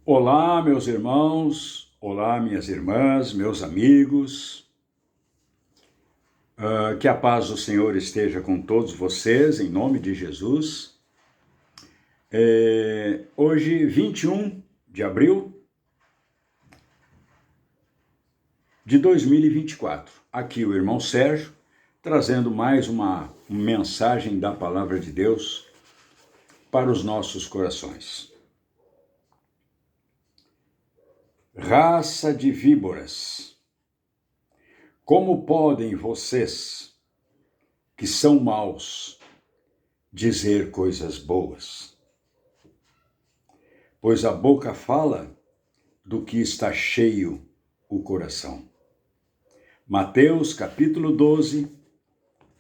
Olá, meus irmãos, olá, minhas irmãs, meus amigos. Que a paz do Senhor esteja com todos vocês, em nome de Jesus. Hoje, 21 de abril de 2024. Aqui o irmão Sérgio, trazendo mais uma mensagem da Palavra de Deus para os nossos corações. Raça de víboras, como podem vocês, que são maus, dizer coisas boas? Pois a boca fala do que está cheio o coração. Mateus capítulo 12,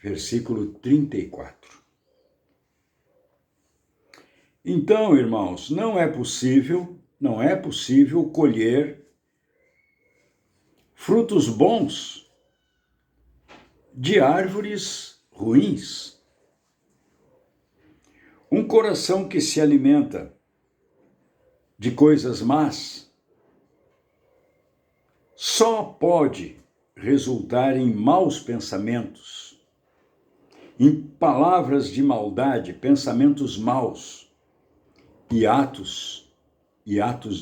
versículo 34. Então, irmãos, não é possível colher frutos bons de árvores ruins. Um coração que se alimenta de coisas más só pode resultar em maus pensamentos, em palavras de maldade, pensamentos maus e atos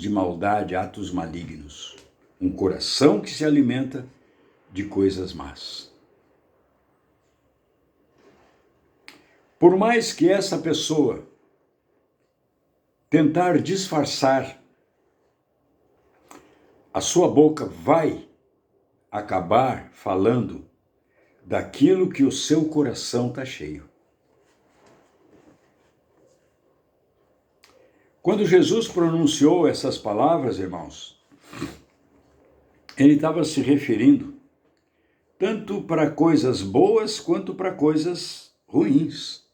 de maldade, atos malignos. Um coração que se alimenta de coisas más. Por mais que essa pessoa tentar disfarçar, a sua boca vai acabar falando daquilo que o seu coração está cheio. Quando Jesus pronunciou essas palavras, irmãos, ele estava se referindo tanto para coisas boas quanto para coisas ruins.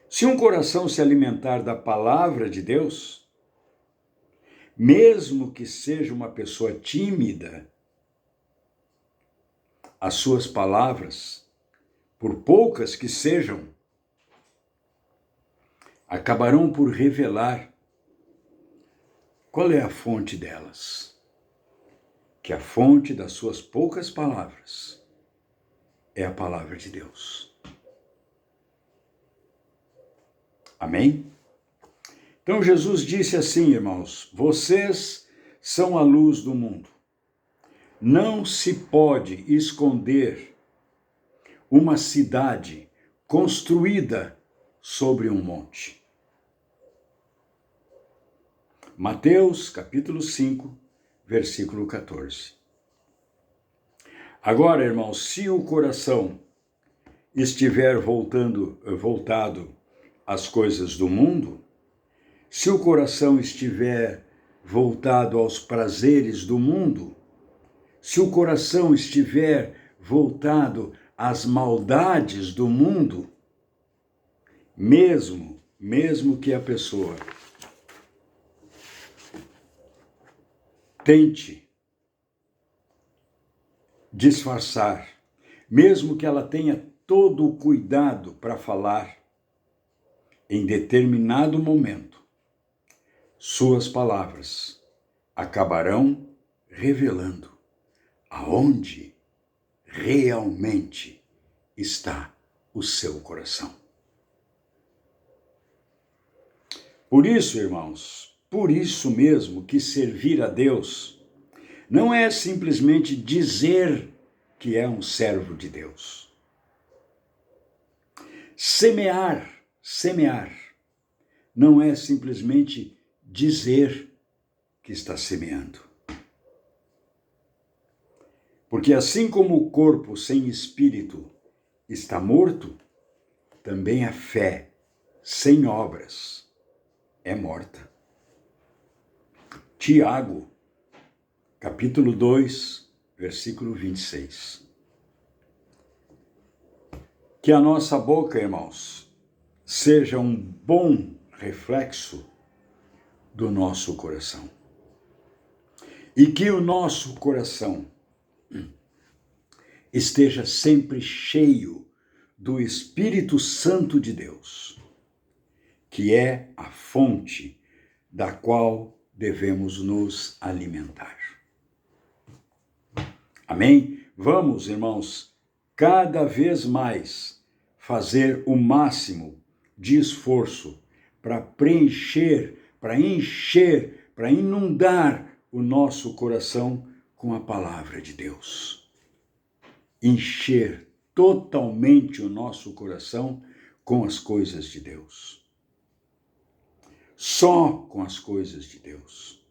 Se um coração se alimentar da palavra de Deus, mesmo que seja uma pessoa tímida, as suas palavras, por poucas que sejam, acabarão por revelar qual é a fonte delas. Que a fonte das suas poucas palavras é a palavra de Deus. Amém? Então Jesus disse assim, irmãos: vocês são a luz do mundo. Não se pode esconder uma cidade construída sobre um monte. Mateus capítulo 5, versículo 14. Agora, irmãos, se o coração estiver voltado às coisas do mundo, se o coração estiver voltado aos prazeres do mundo, se o coração estiver voltado às maldades do mundo, mesmo que a pessoa tente disfarçar, mesmo que ela tenha todo o cuidado para falar, em determinado momento, suas palavras acabarão revelando aonde realmente está o seu coração. Por isso, irmãos, por isso mesmo que servir a Deus não é simplesmente dizer que é um servo de Deus. Semear não é simplesmente dizer que está semeando. Porque assim como o corpo sem espírito está morto, também a fé sem obras é morta. Tiago, capítulo 2, versículo 26. Que a nossa boca, irmãos, seja um bom reflexo do nosso coração. E que o nosso coração esteja sempre cheio do Espírito Santo de Deus, que é a fonte da qual devemos nos alimentar. Amém? Vamos, irmãos, cada vez mais fazer o máximo de esforço para preencher, para encher, para inundar o nosso coração com a palavra de Deus. Encher totalmente o nosso coração com as coisas de Deus. Só com as coisas de Deus.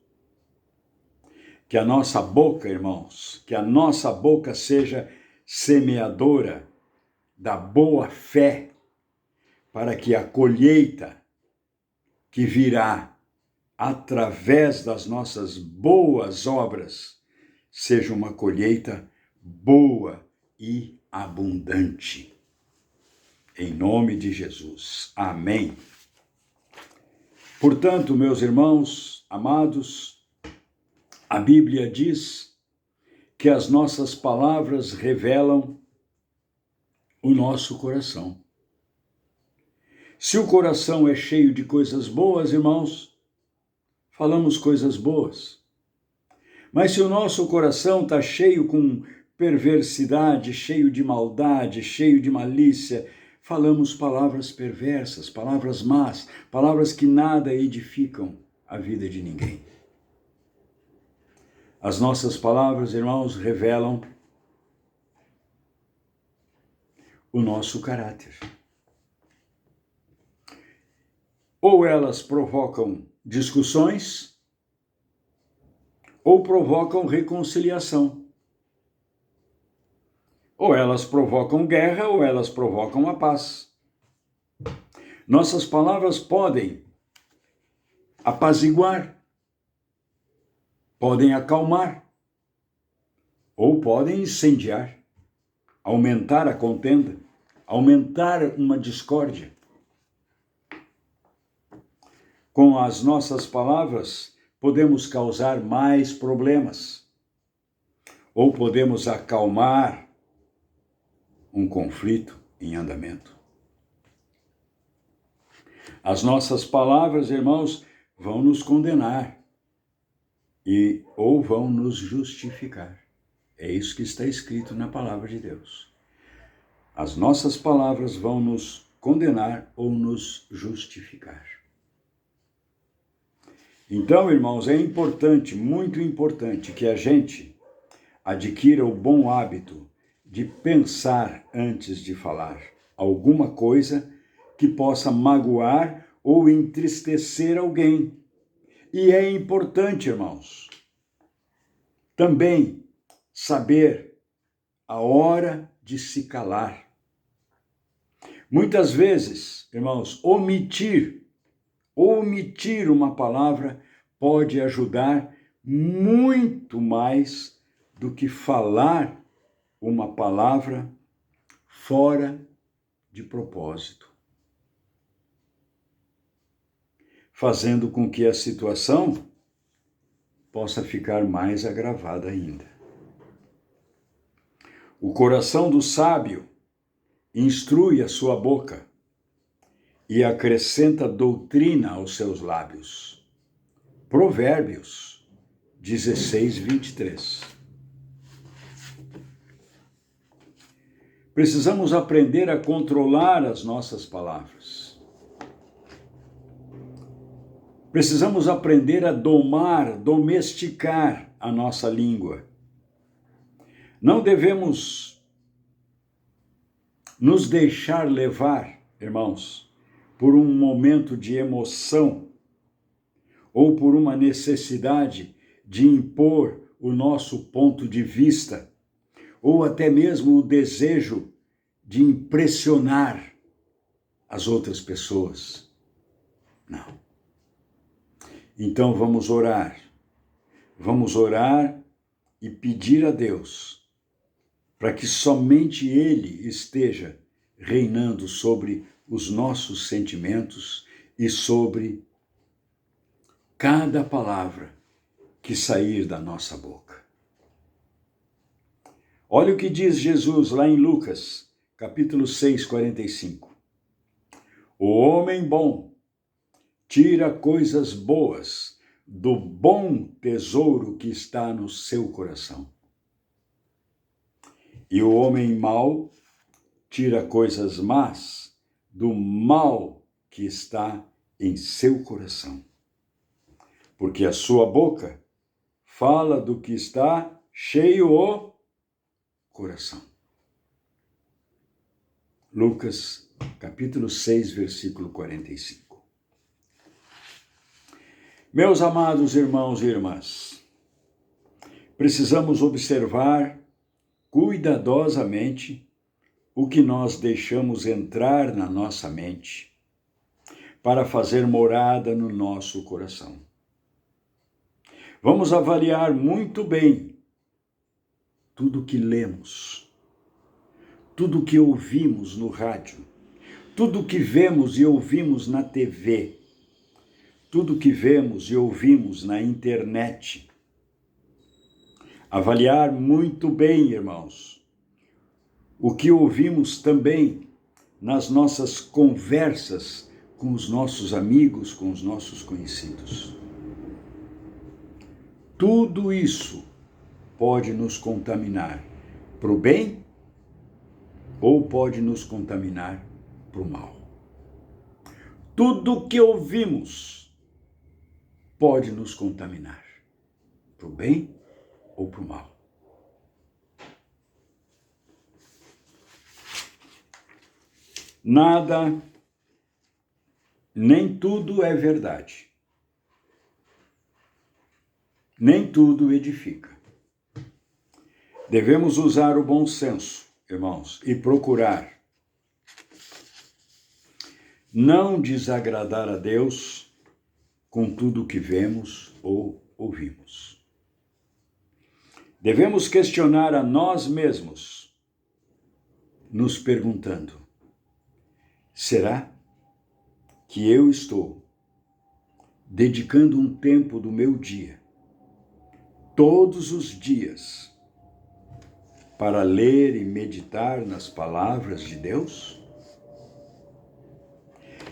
Que a nossa boca, irmãos, que a nossa boca seja semeadora da boa fé, para que a colheita que virá através das nossas boas obras seja uma colheita boa e abundante. Em nome de Jesus. Amém. Portanto, meus irmãos amados, a Bíblia diz que as nossas palavras revelam o nosso coração. Se o coração é cheio de coisas boas, irmãos, falamos coisas boas. Mas se o nosso coração está cheio com perversidade, cheio de maldade, cheio de malícia, falamos palavras perversas, palavras más, palavras que nada edificam a vida de ninguém. As nossas palavras, irmãos, revelam o nosso caráter. Ou elas provocam discussões, ou provocam reconciliação. Ou elas provocam guerra, ou elas provocam a paz. Nossas palavras podem apaziguar, podem acalmar, ou podem incendiar, aumentar a contenda, aumentar uma discórdia. Com as nossas palavras, podemos causar mais problemas, ou podemos acalmar um conflito em andamento. As nossas palavras, irmãos, vão nos condenar ou vão nos justificar. É isso que está escrito na palavra de Deus. As nossas palavras vão nos condenar ou nos justificar. Então, irmãos, é importante, muito importante, que a gente adquira o bom hábito de pensar antes de falar alguma coisa que possa magoar ou entristecer alguém. E é importante, irmãos, também saber a hora de se calar. Muitas vezes, irmãos, omitir uma palavra pode ajudar muito mais do que falar uma palavra fora de propósito, fazendo com que a situação possa ficar mais agravada ainda. O coração do sábio instrui a sua boca e acrescenta doutrina aos seus lábios. Provérbios 16, 23. Precisamos aprender a controlar as nossas palavras. Precisamos aprender a domesticar a nossa língua. Não devemos nos deixar levar, irmãos, por um momento de emoção ou por uma necessidade de impor o nosso ponto de vista, ou até mesmo o desejo de impressionar as outras pessoas. Não. Então vamos orar. Vamos orar e pedir a Deus para que somente Ele esteja reinando sobre os nossos sentimentos e sobre cada palavra que sair da nossa boca. Olha o que diz Jesus lá em Lucas, capítulo 6, 45. O homem bom tira coisas boas do bom tesouro que está no seu coração. E o homem mau tira coisas más do mal que está em seu coração. Porque a sua boca fala do que está cheio o coração. Lucas, capítulo 6, versículo 45. Meus amados irmãos e irmãs, precisamos observar cuidadosamente o que nós deixamos entrar na nossa mente para fazer morada no nosso coração. Vamos avaliar muito bem tudo que lemos, tudo que ouvimos no rádio, tudo que vemos e ouvimos na TV, tudo que vemos e ouvimos na internet. Avaliar muito bem, irmãos, o que ouvimos também nas nossas conversas com os nossos amigos, com os nossos conhecidos. Tudo isso pode nos contaminar para o bem ou pode nos contaminar para o mal. Tudo que ouvimos pode nos contaminar para o bem ou para o mal. Nada, nem tudo é verdade. Nem tudo edifica. Devemos usar o bom senso, irmãos, e procurar não desagradar a Deus com tudo que vemos ou ouvimos. Devemos questionar a nós mesmos, nos perguntando: será que eu estou dedicando um tempo do meu dia, todos os dias, para ler e meditar nas palavras de Deus?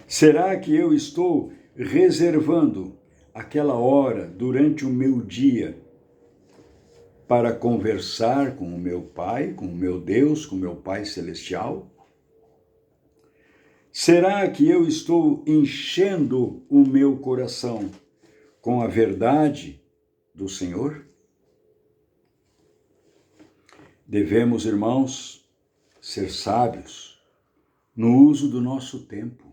Será que eu estou reservando aquela hora durante o meu dia para conversar com o meu Pai, com o meu Deus, com o meu Pai Celestial? Será que eu estou enchendo o meu coração com a verdade do Senhor? Devemos, irmãos, ser sábios no uso do nosso tempo,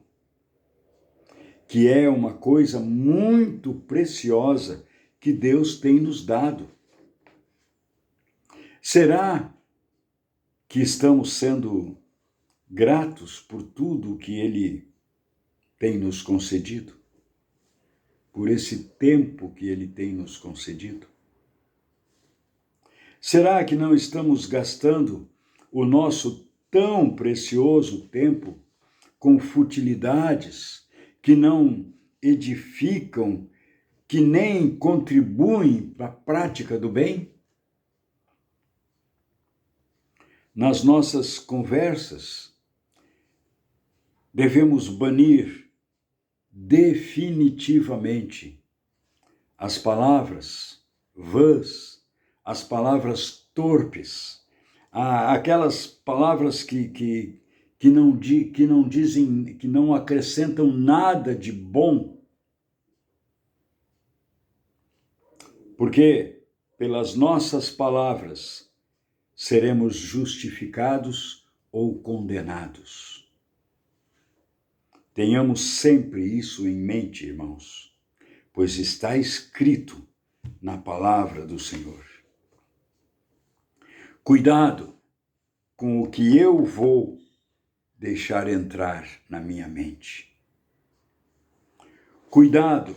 que é uma coisa muito preciosa que Deus tem nos dado. Será que estamos sendo gratos por tudo o que Ele tem nos concedido? Por esse tempo que Ele tem nos concedido? Será que não estamos gastando o nosso tão precioso tempo com futilidades que não edificam, que nem contribuem para a prática do bem? Nas nossas conversas, devemos banir definitivamente as palavras vãs, as palavras torpes, aquelas palavras que não dizem, que não acrescentam nada de bom. Porque pelas nossas palavras seremos justificados ou condenados. Tenhamos sempre isso em mente, irmãos, pois está escrito na palavra do Senhor. Cuidado com o que eu vou deixar entrar na minha mente. Cuidado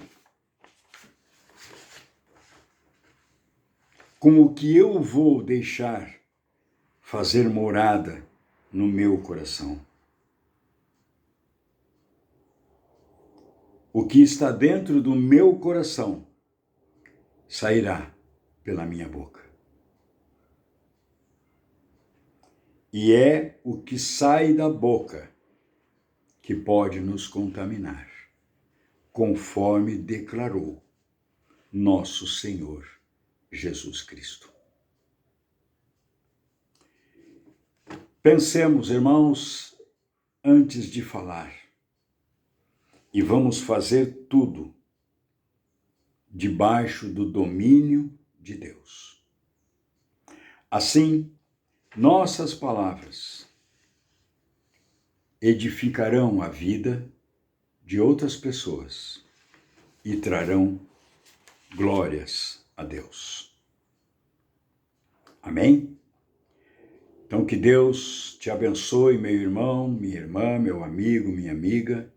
com o que eu vou deixar fazer morada no meu coração. O que está dentro do meu coração sairá pela minha boca. E é o que sai da boca que pode nos contaminar conforme declarou nosso Senhor Jesus Cristo. Pensemos, irmãos, antes de falar, e vamos fazer tudo debaixo do domínio de Deus. Assim, nossas palavras edificarão a vida de outras pessoas e trarão glórias a Deus. Amém? Então, que Deus te abençoe, meu irmão, minha irmã, meu amigo, minha amiga.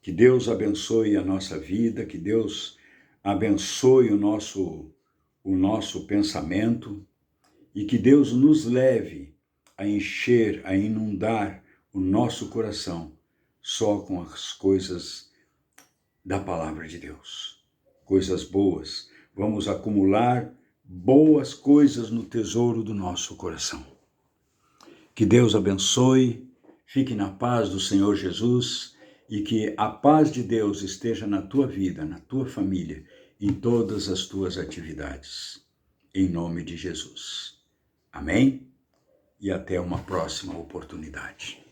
Que Deus abençoe a nossa vida, que Deus abençoe o nosso pensamento e que Deus nos leve a encher, a inundar o nosso coração só com as coisas da palavra de Deus. Coisas boas. Vamos acumular boas coisas no tesouro do nosso coração. Que Deus abençoe, fique na paz do Senhor Jesus e que a paz de Deus esteja na tua vida, na tua família, em todas as tuas atividades. Em nome de Jesus. Amém? E até uma próxima oportunidade.